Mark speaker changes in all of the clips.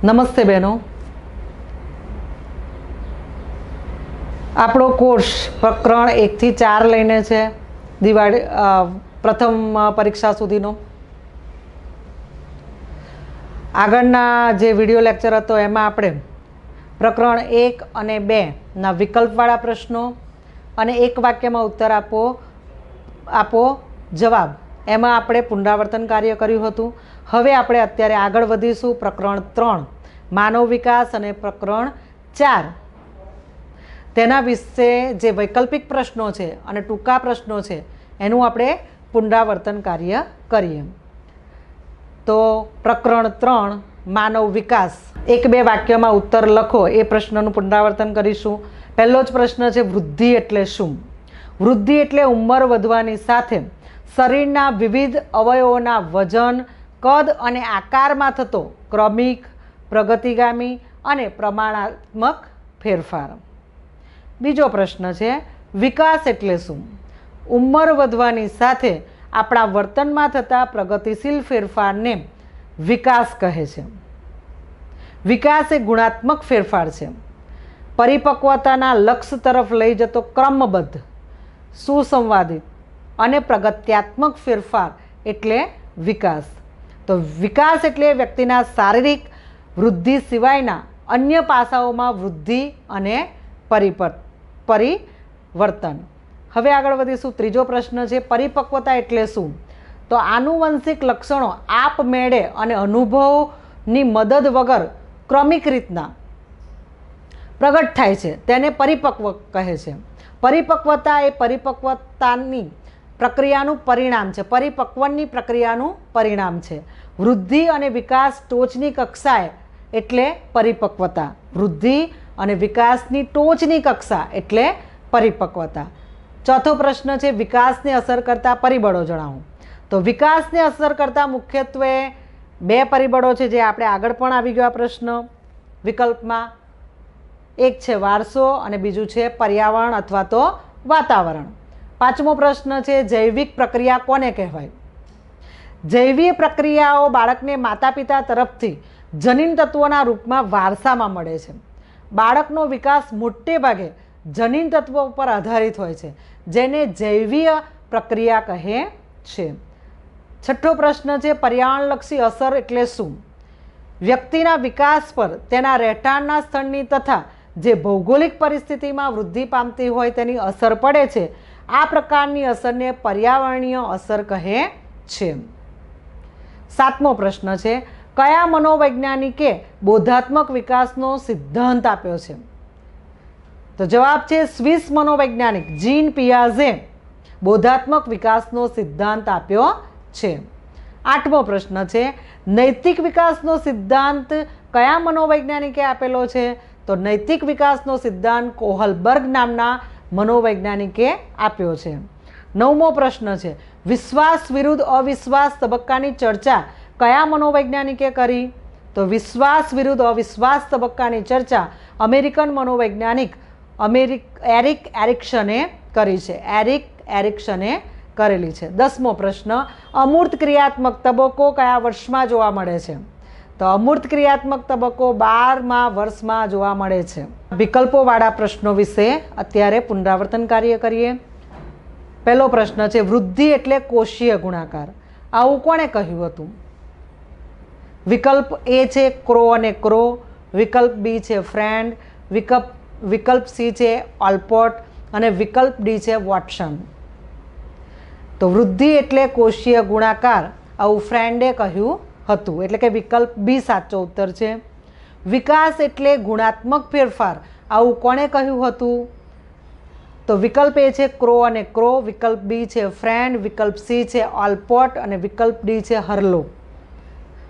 Speaker 1: નમસ્તે બહેનો, આપણો કોર્સ પ્રકરણ 1 થી 4 લઈને છે દિવાળી પ્રથમ પરીક્ષા સુધીનો. આગળના જે વિડીયો લેક્ચર હતો એમાં આપણે પ્રકરણ 1 અને 2 ના વિકલ્પવાળા પ્રશ્નો અને એક વાક્યમાં ઉત્તર આપો જવાબ, એમાં આપણે પુનરાવર્તન કાર્ય કર્યું હતું. હવે આપણે અત્યારે આગળ વધીશું પ્રકરણ 3 માનવ વિકાસ અને પ્રકરણ 4 તેના વિશે જે વૈકલ્પિક પ્રશ્નો છે અને ટૂંકા પ્રશ્નો છે એનું આપણે પુનરાવર્તન કાર્ય કરીએ. તો પ્રકરણ 3 માનવ વિકાસ, 1-2 વાક્યમાં ઉત્તર લખો એ પ્રશ્નનું પુનરાવર્તન કરીશું. પહેલો જ પ્રશ્ન છે, વૃદ્ધિ એટલે શું? વૃદ્ધિ એટલે ઉંમર વધવાની સાથે શરીરના વિવિધ અવયવોના વજન, કદ અને આકારમાં થતો ક્રમિક, પ્રગતિગામી અને પ્રમાણાત્મક ફેરફાર. બીજો પ્રશ્ન છે, વિકાસ એટલે શું? ઉંમર વધવાની સાથે આપણા વર્તનમાં થતા પ્રગતિશીલ ફેરફારને વિકાસ કહે છે. વિકાસ એ ગુણાત્મક ફેરફાર છે. પરિપક્વતાના લક્ષ્ય તરફ લઈ જતો ક્રમબદ્ધ, સુસંવાદિત અને પ્રગત્યાત્મક ફેરફાર એટલે વિકાસ. તો વિકાસ એટલે વ્યક્તિના શારીરિક વૃદ્ધિ સિવાયના અન્ય પાસાઓમાં વૃદ્ધિ અને પરિવર્તન. હવે આગળ વધીશું. ત્રીજો પ્રશ્ન છે, પરિપક્વતા એટલે શું? તો આનુવંશિક લક્ષણો આપમેળે અને અનુભવની મદદ વગર ક્રમિક રીતના પ્રગટ થાય છે, તેને પરિપક્વ કહે છે. પરિપક્વતા એ પરિપક્વતાની પ્રક્રિયાનું પરિણામ છે, પરિપક્વની પ્રક્રિયાનું પરિણામ છે. વૃદ્ધિ અને વિકાસ ટોચની કક્ષાએ એટલે પરિપક્વતા, વૃદ્ધિ અને વિકાસની ટોચની કક્ષા એટલે પરિપક્વતા. ચોથો પ્રશ્ન છે, વિકાસને અસર કરતા પરિબળો જણાવો. તો વિકાસને અસર કરતા મુખ્યત્વે 2 પરિબળો છે, જે આપણે આગળ પણ આવી ગયા પ્રશ્ન વિકલ્પમાં. એક છે વારસો અને બીજું છે પર્યાવરણ અથવા તો વાતાવરણ. પાંચમો પ્રશ્ન છે, જૈવિક પ્રક્રિયા કોને કહેવાય? જૈવિક પ્રક્રિયાઓ બાળકને માતા પિતા તરફથી જનીન તત્વોના રૂપમાં વારસામાં મળે છે. બાળકનો વિકાસ મોટે ભાગે જનીન તત્વો પર આધારિત હોય છે, જેને જૈવીય પ્રક્રિયા કહે છે. છઠ્ઠો પ્રશ્ન છે, પર્યાવરણલક્ષી અસર એટલે શું? વ્યક્તિના વિકાસ પર તેના રહેઠાણના સ્થળની તથા જે ભૌગોલિક પરિસ્થિતિમાં વૃદ્ધિ પામતી હોય તેની અસર પડે છે. આ પ્રકારની અસરને પર્યાવરણીય અસર કહે છે. સાતમો પ્રશ્ન છે, કયા મનોવૈજ્ઞાનિકે બોધાત્મક વિકાસનો સિદ્ધાંત આપ્યો છે? તો જવાબ છે સ્વિસ મનોવૈજ્ઞાનિક જીન પિયાઝે બોધાત્મક વિકાસનો સિદ્ધાંત આપ્યો છે. આઠમો પ્રશ્ન છે, નૈતિક વિકાસનો સિદ્ધાંત કયા મનોવૈજ્ઞાનિકે આપેલો છે? તો નૈતિક વિકાસનો સિદ્ધાંત કોહલબર્ગ નામના મનોવૈજ્ઞાનિકે આપ્યો છે. નવમો પ્રશ્ન છે, વિશ્વાસ વિરુદ્ધ અવિશ્વાસ તબક્કાની ચર્ચા કયા મનોવૈજ્ઞાનિકે કરી? તો વિશ્વાસ વિરુદ્ધ અવિશ્વાસ તબક્કાની ચર્ચા અમેરિકન મનોવૈજ્ઞાનિક એરિક એરિક્સને કરી છે. એરિક એરિક્સને કરેલી છે. 10મો પ્રશ્ન, અમૂર્ત ક્રિયાત્મક તબક્કો કયા વર્ષમાં જોવા મળે છે? તો અમૂર્ત ક્રિયાત્મક તબક્કો 12મા વર્ષમાં જોવા મળે છે. વિકલ્પોવાળા પ્રશ્નો વિશે અત્યારે પુનરાવર્તન કાર્ય કરીએ. પહેલો પ્રશ્ન છે, વૃદ્ધિ એટલે કોષીય ગુણાકાર. આવું કોણે કહ્યું હતું? વિકલ્પ એ છે ક્રો અને ક્રો, વિકલ્પ બી છે ફ્રેન્ડ, વિકલ્પ સી છે ઓલ્પોટ અને વિકલ્પ ડી છે વોટસન. તો વૃદ્ધિ એટલે કોષીય ગુણાકાર આવું ફ્રેન્ડે કહ્યું હતું, એટલે કે વિકલ્પ બી સાચો ઉત્તર છે. વિકાસ એટલે ગુણાત્મક ફેરફાર આવું કોણે કહ્યું હતું? તો વિકલ્પ એ છે ક્રો અને ક્રો, વિકલ્પ બી છે ફ્રેન્ડ, વિકલ્પ સી છે ઓલ્પોટ અને વિકલ્પ ડી છે હર્લોક.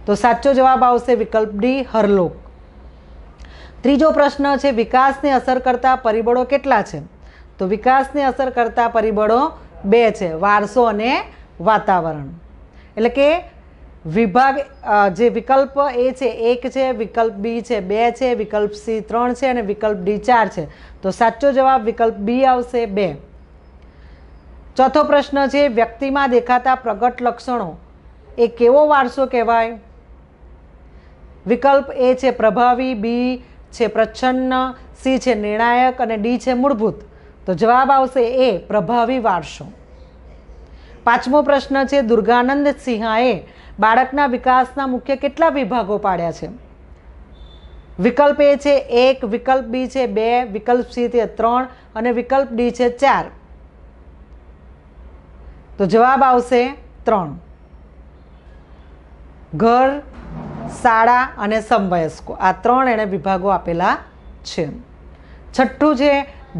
Speaker 1: તો સાચો જવાબ આવશે વિકલ્પ ડી હર્લોક. ત્રીજો પ્રશ્ન છે, વિકાસને અસર કરતા પરિબળો કેટલા છે? તો વિકાસને અસર કરતા પરિબળો 2 છે, વારસો અને વાતાવરણ. એટલે કે વિભાગ જે વિકલ્પ એ છે 1 છે, વિકલ્પ બી છે 2 છે, વિકલ્પ સી 3 છે અને વિકલ્પ ડી 4 છે. તો સાચો જવાબ વિકલ્પ બી આવશે 2. ચોથો પ્રશ્ન છે, વ્યક્તિમાં દેખાતા પ્રગટ લક્ષણો એ કેવો વારસો કહેવાય? વિકલ્પ એ છે પ્રભાવી, બી છે પ્રચ્છન્ન, સી છે નિર્ણાયક અને ડી છે મૂળભૂત. તો જવાબ આવશે એ પ્રભાવી વારસો. પાંચમો પ્રશ્ન છે દુર્ગાનંદ સિંહાએ બાળકના વિકાસના મુખ્ય કેટલા વિભાગો પાડ્યા છે? વિકલ્પ એ છે 1, વિકલ્પ બી છે 2, વિકલ્પ સી છે 3 અને વિકલ્પ ડી છે 4. તો જવાબ આવશે 3. ઘર, શાળા અને સમવયસ્કો, આ 3 એણે વિભાગો આપેલા છે. છઠ્ઠું છે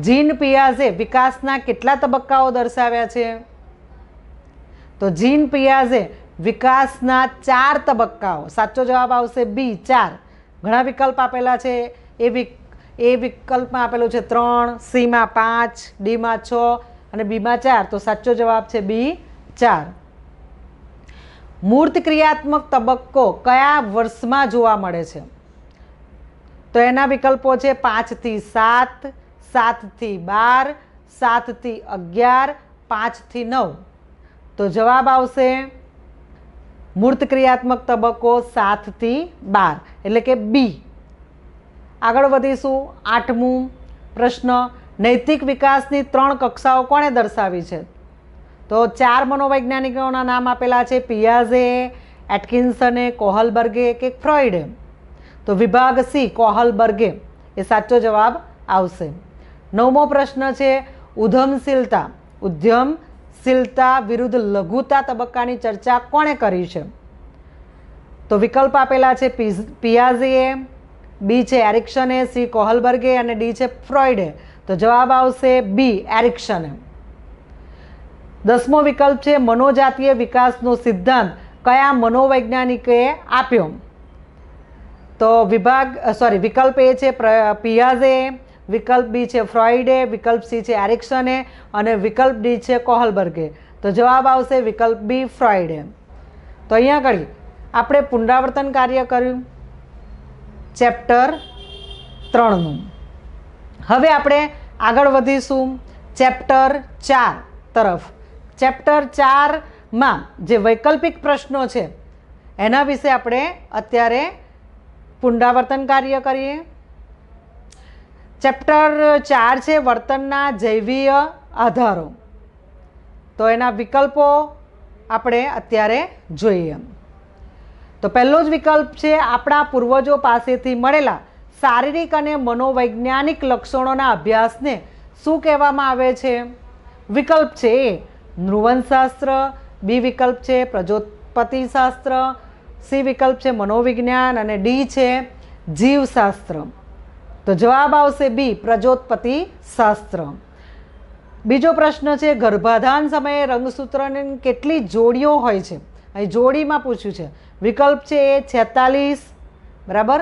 Speaker 1: જીન પિયાઝે વિકાસના કેટલા તબક્કાઓ દર્શાવ્યા છે? તો જીન પિયાઝે વિકાસના 4 તબક્કાઓ. સાચો જવાબ આવશે બી 4. ઘણા વિકલ્પ આપેલા છે. એ વિકલ્પમાં આપેલું છે 3, સીમાં 5, ડીમાં 6 અને બીમાં 4. તો સાચો જવાબ છે બી 4. મૂર્ત ક્રિયાત્મક તબક્કો કયા વર્ષમાં જોવા મળે છે? તો એના વિકલ્પો છે 5 થી 7, 7 થી 12, 7 થી 11, 5 થી 9. તો જવાબ આવશે મૂર્ત ક્રિયાત્મક તબક્કો 7 થી 12 એટલે કે બી. આગળ વધીશું. 8મો પ્રશ્ન નૈતિક વિકાસની 3 કક્ષાઓ કોણે દર્શાવી છે? તો 4 મનોવૈજ્ઞાનિકોના નામ આપેલા છે પિયાઝે, એટકિન્સને, કોહલબર્ગે કે ફ્રોઈડે. તો વિભાગ સી કોહલબર્ગે એ સાચો જવાબ આવશે. 9મો પ્રશ્ન છે ઉદ્યમશીલતા વિરુદ્ધ લઘુતા તબક્કાની ચર્ચા કોણે કરી છે? તો વિકલ્પ આપેલા છે પિયાઝેએ, બી છે એરિક્સને, સી કોહલબર્ગે અને ડી છે ફ્રોઈડે. તો જવાબ આવશે બી એરિક્સને. 10મો વિકલ્પ છે મનોજાતીય વિકાસનો સિદ્ધાંત કયા મનોવૈજ્ઞાનિકે આપ્યો? તો વિકલ્પ એ છે પિયાઝે, વિકલ્પ બી છે ફ્રોઈડે, વિકલ્પ સી છે એરિક્સને અને વિકલ્પ ડી છે કોહલબર્ગે. તો જવાબ આવશે વિકલ્પ બી ફ્રોઈડે. તો અહીંયા આગળ આપણે પુનરાવર્તન કાર્ય કર્યું ચેપ્ટર 3નું. હવે આપણે આગળ વધીશું ચેપ્ટર 4 તરફ. ચેપ્ટર 4માં જે વૈકલ્પિક પ્રશ્નો છે એના વિશે આપણે અત્યારે પુનરાવર્તન કાર્ય કરીએ. ચેપ્ટર 4 છે વર્તનના જૈવીય આધારો. તો એના વિકલ્પો આપણે અત્યારે જોઈએ. તો પહેલો જ વિકલ્પ છે આપણા પૂર્વજો પાસેથી મળેલા શારીરિક અને મનોવૈજ્ઞાનિક લક્ષણોના અભ્યાસને શું કહેવામાં આવે છે? વિકલ્પ છે એ નૃવંશશાસ્ત્ર, બી વિકલ્પ છે પ્રજોત્પત્તિશાસ્ત્ર, સી વિકલ્પ છે મનોવિજ્ઞાન અને ડી છે જીવશાસ્ત્ર. તો જવાબ આવશે બી પ્રજોત્પત્તિશાસ્ત્ર. બીજો પ્રશ્ન છે ગર્ભાધાન સમયે રંગસૂત્રની કેટલી જોડીઓ હોય છે? અહીં જોડીમાં પૂછ્યું છે. વિકલ્પ છે એ 46, બરાબર,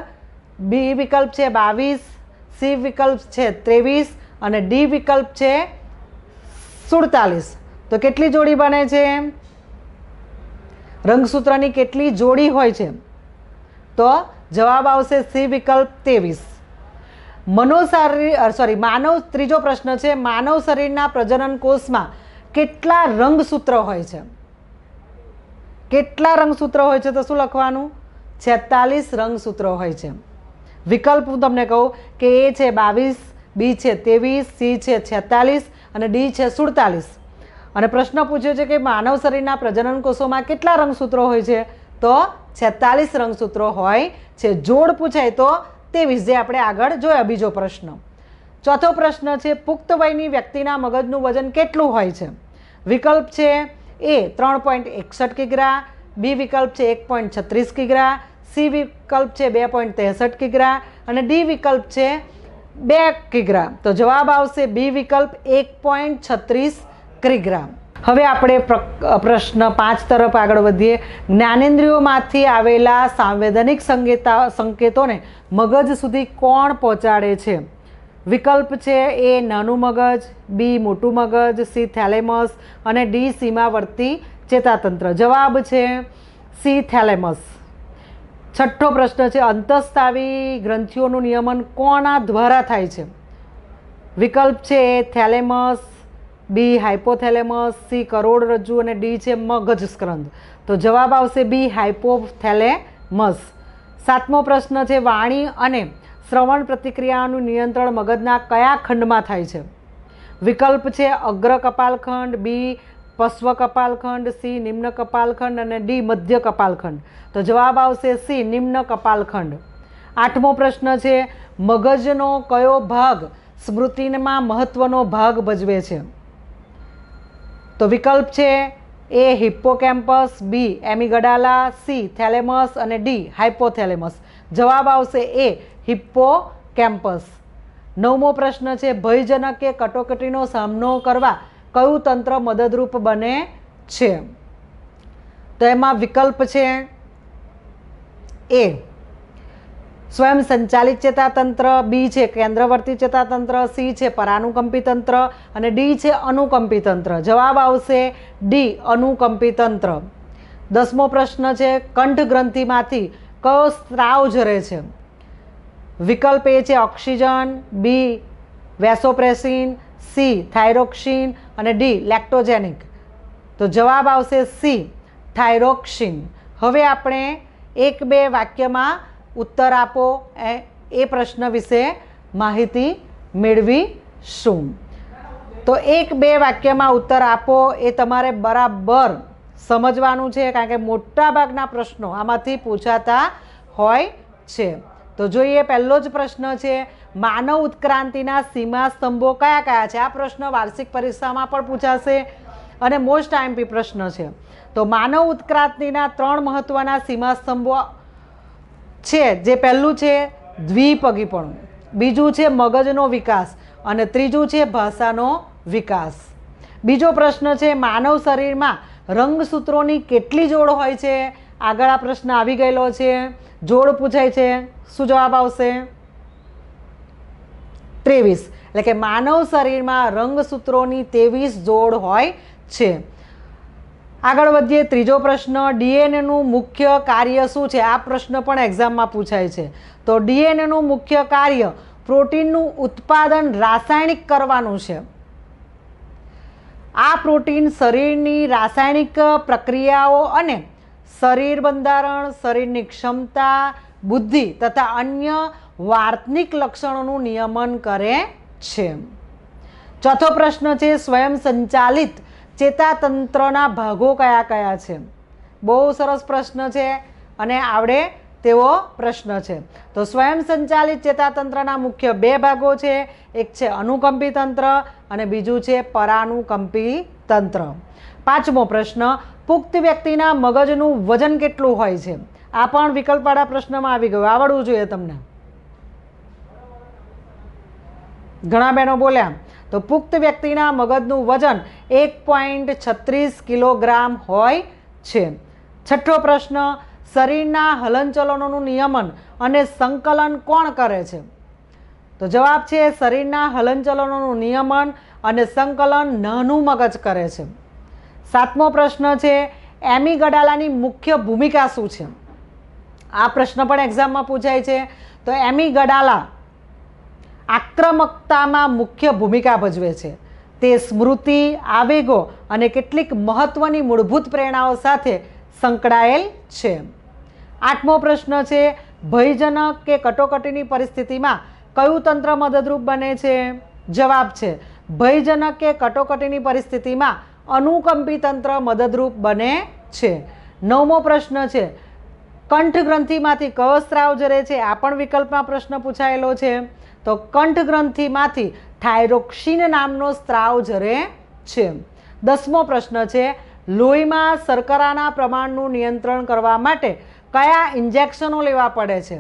Speaker 1: બી વિકલ્પ છે 22, સી વિકલ્પ છે 23 અને ડી વિકલ્પ છે 47. તો કેટલી જોડી બને છે? રંગસૂત્રની કેટલી જોડી હોય છે? તો જવાબ આવશે સી વિકલ્પ 23. ત્રીજો પ્રશ્ન છે માનવ શરીરના પ્રજનન કોષમાં કેટલા રંગસૂત્ર હોય છે? કેટલા રંગસૂત્ર હોય છે? તો શું લખવાનું? 46 રંગસૂત્ર હોય છે. વિકલ્પ હું તમને કહું કે એ છે 22, બી છે 23, સી છે 46 અને ડી છે 47. અને પ્રશ્ન પૂછ્યો છે કે માનવ શરીરના પ્રજનન કોષોમાં કેટલા રંગસૂત્રો હોય છે? તો 46 રંગસૂત્રો હોય છે. જોડ પૂછાય તો 23, જે આપણે આગળ જોયા. બીજો પ્રશ્ન. ચોથો પ્રશ્ન છે પુખ્ત વયની વ્યક્તિના મગજનું વજન કેટલું હોય છે? વિકલ્પ છે એ 3.61 કિગ્રા, બી વિકલ્પ છે 1.36 કિગ્રા, સી વિકલ્પ છે 2.63 કિગ્રા અને ડી વિકલ્પ છે 2 કિગ્રા. તો જવાબ આવશે બી વિકલ્પ 1.36 કિગ્રા. હવે આપણે પ્રશ્ન 5 તરફ આગળ વધીએ. જ્ઞાનેન્દ્રિયોમાંથી આવેલા સાંવેદનિક સંકેતોને મગજ સુધી કોણ પહોંચાડે છે? વિકલ્પ છે એ નાનું મગજ, બી મોટું મગજ, સી થેલેમસ અને ડી સીમાવર્તી ચેતાતંત્ર. જવાબ છે સી થેલેમસ. છઠ્ઠો પ્રશ્ન છે અંતઃસ્રાવી ગ્રંથિઓનું નિયમન કોના દ્વારા થાય છે? વિકલ્પ છે એ થેલેમસ, બી હાઇપોથેલેમસ, સી કરોડરજ્જુ અને ડી છે મગજ સ્કંદ. તો જવાબ આવશે બી હાઇપોથેલેમસ. સાતમો પ્રશ્ન છે વાણી અને શ્રવણ પ્રતિક્રિયાનું નિયંત્રણ મગજના કયા ખંડમાં થાય છે? વિકલ્પ છે અગ્ર કપાલખંડ, બી પશ્વ કપાલખંડ, સી નિમ્ન કપાલખંડ અને ડી મધ્ય કપાલખંડ. તો જવાબ આવશે સી નિમ્ન કપાલખંડ. આઠમો પ્રશ્ન છે મગજનો કયો ભાગ સ્મૃતિમાં મહત્વનો ભાગ ભજવે છે? તો વિકલ્પ છે એ હિપ્પોકેમ્પસ, બી એમિગડાલા, સી થેલેમસ અને ડી હાઇપોથેલેમસ. જવાબ આવશે એ હિપ્પોકેમ્પસ. નવમો પ્રશ્ન છે ભયજનક કે કટોકટીનો સામનો કરવા કયું તંત્ર મદદરૂપ બને છે? તો એમાં વિકલ્પ છે એ સ્વયં સંચાલિત ચેતાતંત્ર, બી છે કેન્દ્રવર્તી ચેતાતંત્ર, સી છે પરાનુકંપી તંત્ર અને ડી છે અનુકંપી તંત્ર. જવાબ આવશે ડી અનુકંપી તંત્ર. દસમો પ્રશ્ન છે કંઠ ગ્રંથિમાંથી કયો સ્ત્રાવ ઝરે છે? વિકલ્પ એ છે ઓક્સિજન, બી વેસોપ્રેસિન, સી થાઇરોક્સિન અને ડી લેક્ટોજેનિક. તો જવાબ આવશે સી થાઇરોક્સિન. હવે આપણે એક બે વાક્યમાં ઉત્તર આપો એ પ્રશ્ન વિશે માહિતી મેળવીશું. તો એક બે વાક્યમાં ઉત્તર આપો એ તમારે બરાબર સમજવાનું છે, કારણ કે મોટાભાગના પ્રશ્નો આમાંથી પૂછાતા હોય છે. તો જોઈએ પહેલો જ પ્રશ્ન છે માનવ ઉત્ક્રાંતિના સીમા સ્તંભો કયા કયા છે? આ પ્રશ્ન વાર્ષિક પરીક્ષામાં પણ પૂછાશે અને મોસ્ટ આઈએમપી પ્રશ્ન છે. તો માનવ ઉત્ક્રાંતિના 3 મહત્વના સીમા સ્તંભો છે, જે પહેલું છે દ્વિપગીપણું, બીજું છે મગજનો વિકાસ અને ત્રીજું છે ભાષાનો વિકાસ. બીજો પ્રશ્ન છે માનવ શરીરમાં રંગસૂત્રોની કેટલી જોડ હોય છે? આગળ આ પ્રશ્ન આવી ગયેલો છે, જોડ પૂછાય છે. શું જવાબ આવશે? 23. એટલે કે માનવ શરીરમાં રંગસૂત્રોની 23 જોડ હોય છે. આગળ વધીએ. ત્રીજો પ્રશ્ન ડીએનએનું મુખ્ય કાર્ય શું છે? આ પ્રશ્ન પણ એક્ઝામમાં પૂછાય છે. તો ડીએનએનું મુખ્ય કાર્ય પ્રોટીનનું ઉત્પાદન રાસાયણિક કરવાનું છે. આ પ્રોટીન શરીરની રાસાયણિક પ્રક્રિયાઓ અને શરીર બંધારણ, શરીરની ક્ષમતા, બુદ્ધિ તથા અન્ય વાર્તનિક લક્ષણોનું નિયમન કરે છે. ચોથો પ્રશ્ન છે સ્વયં સંચાલિત ચેતાતંત્રના ભાગો કયા કયા છે? બહુ સરસ પ્રશ્ન છે અને આવડે તેવો પ્રશ્ન છે. તો સ્વયં સંચાલિત ચેતાતંત્રના મુખ્ય 2 ભાગો છે, એક છે અનુકંપી તંત્ર અને બીજું છે પરાનુકંપી તંત્ર. પાંચમો પ્રશ્ન પુખ્ત વ્યક્તિના મગજનું વજન કેટલું હોય છે? આ પણ વિકલ્પવાળા પ્રશ્નમાં આવી ગયું, આવડવું જોઈએ તમને. ઘણા બહેનો બોલ્યા. તો પુખ્ત વ્યક્તિના મગજનું વજન 1.36 કિલોગ્રામ હોય છે. છઠ્ઠો પ્રશ્ન શરીરના હલનચલનોનું નિયમન અને સંકલન કોણ કરે છે? તો જવાબ છે શરીરના હલનચલનોનું નિયમન અને સંકલન નાનું મગજ કરે છે. સાતમો પ્રશ્ન છે એમિગડાલાની મુખ્ય ભૂમિકા શું છે? આ પ્રશ્ન પણ એક્ઝામમાં પૂછાય છે. તો એમિગડાલા આક્રમકતામાં મુખ્ય ભૂમિકા ભજવે છે. તે સ્મૃતિ, આવેગો અને કેટલીક મહત્વની મૂળભૂત પ્રેરણાઓ સાથે સંકળાયેલ છે. આઠમો પ્રશ્ન છે ભયજનક કે કટોકટીની પરિસ્થિતિમાં કયું તંત્ર મદદરૂપ બને છે? જવાબ છે ભયજનક કે કટોકટીની પરિસ્થિતિમાં અનુકંપી તંત્ર મદદરૂપ બને છે. નવમો પ્રશ્ન છે કંઠ ગ્રંથિમાંથી કયો સ્ત્રાવ ઝરે છે? આ પણ વિકલ્પમાં પ્રશ્ન પૂછાયેલો છે. તો કંઠ ગ્રંથિમાંથી થાઇરોક્સિન નામનો સ્ત્રાવ ઝરે છે. 10મો પ્રશ્ન છે લોહીમાં શર્કરાના પ્રમાણનું નિયંત્રણ કરવા માટે કયા ઇન્જેક્શનો લેવા પડે છે?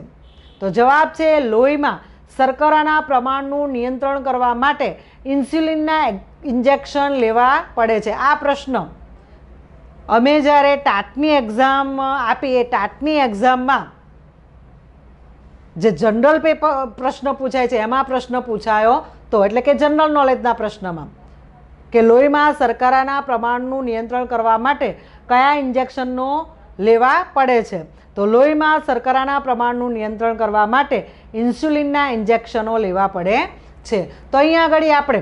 Speaker 1: તો જવાબ છે લોહીમાં શર્કરાના પ્રમાણનું નિયંત્રણ કરવા માટે ઇન્સ્યુલિનના ઇન્જેક્શન લેવા પડે છે. આ પ્રશ્ન અમે જ્યારે ટાટની એક્ઝામ આપી એ ટાટની એક્ઝામમાં જે જનરલ પેપર પ્રશ્ન પૂછાય છે એમાં પ્રશ્ન પૂછાયો તો, એટલે કે જનરલ નોલેજના પ્રશ્નમાં, કે લોહીમાં શર્કરાના પ્રમાણનું નિયંત્રણ કરવા માટે કયા ઇન્જેક્શનનો લેવા પડે છે? તો લોહીમાં શર્કરાના પ્રમાણનું નિયંત્રણ કરવા માટે ઇન્સ્યુલિનના ઇન્જેક્શનો લેવા પડે છે. તો અહીંયા આગળ આપણે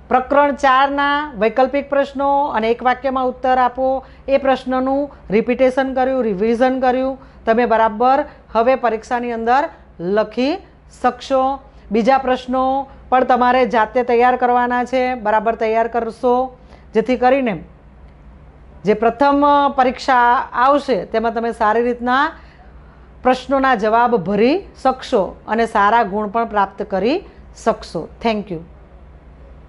Speaker 1: પ્રકરણ 4ના વૈકલ્પિક પ્રશ્નો અને એક વાક્યમાં ઉત્તર આપો એ પ્રશ્નનું રિપીટેશન કર્યું, રિવિઝન કર્યું. તમે બરાબર હવે પરીક્ષાની અંદર લખી શકશો. બીજા પ્રશ્નો પણ તમારે જાતે તૈયાર કરવાના છે, બરાબર તૈયાર કરશો, જેથી કરીને જે પ્રથમ પરીક્ષા આવશે તેમાં તમે સારી રીતના પ્રશ્નોના જવાબ ભરી શકશો અને સારા ગુણ પણ પ્રાપ્ત કરી શકશો. Thank you.